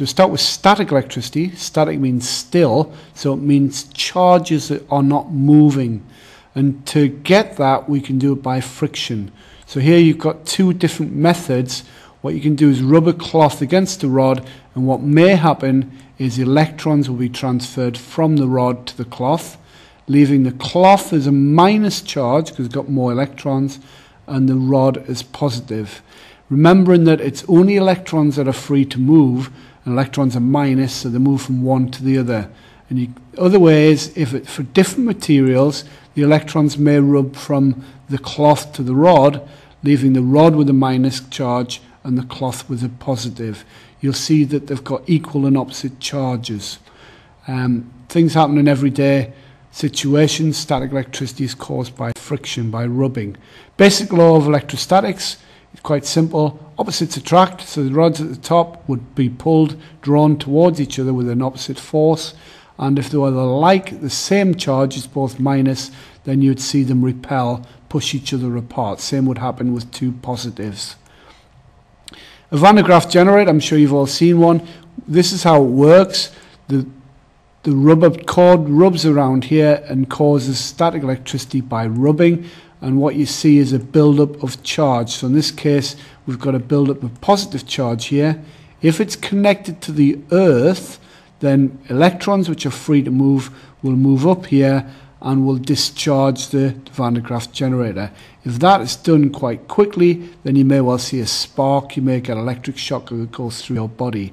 So we start with static electricity. Static means still, so it means charges that are not moving. And to get that, we can do it by friction. So here you've got two different methods. What you can do is rub a cloth against the rod, and what may happen is electrons will be transferred from the rod to the cloth, leaving the cloth as a minus charge because it's got more electrons, and the rod as positive. Remembering that it's only electrons that are free to move, and electrons are minus, so they move from one to the other. And other ways, for different materials, the electrons may rub from the cloth to the rod, leaving the rod with a minus charge and the cloth with a positive. You'll see that they've got equal and opposite charges. Things happen in everyday situations. Static electricity is caused by friction, by rubbing. Basic law of electrostatics is quite simple. Opposites attract, so the rods at the top would be pulled, drawn towards each other with an opposite force. And if they were the same charges, both minus, then you'd see them repel, push each other apart. Same would happen with two positives. A Graaff generator, I'm sure you've all seen one. This is how it works. The rubber cord rubs around here and causes static electricity by rubbing. And what you see is a build-up of charge. So in this case, we've got a build-up of positive charge here. If it's connected to the earth, then electrons, which are free to move, will move up here and will discharge the Graaff generator. If that is done quite quickly, then you may well see a spark. You may get electric shock that goes through your body.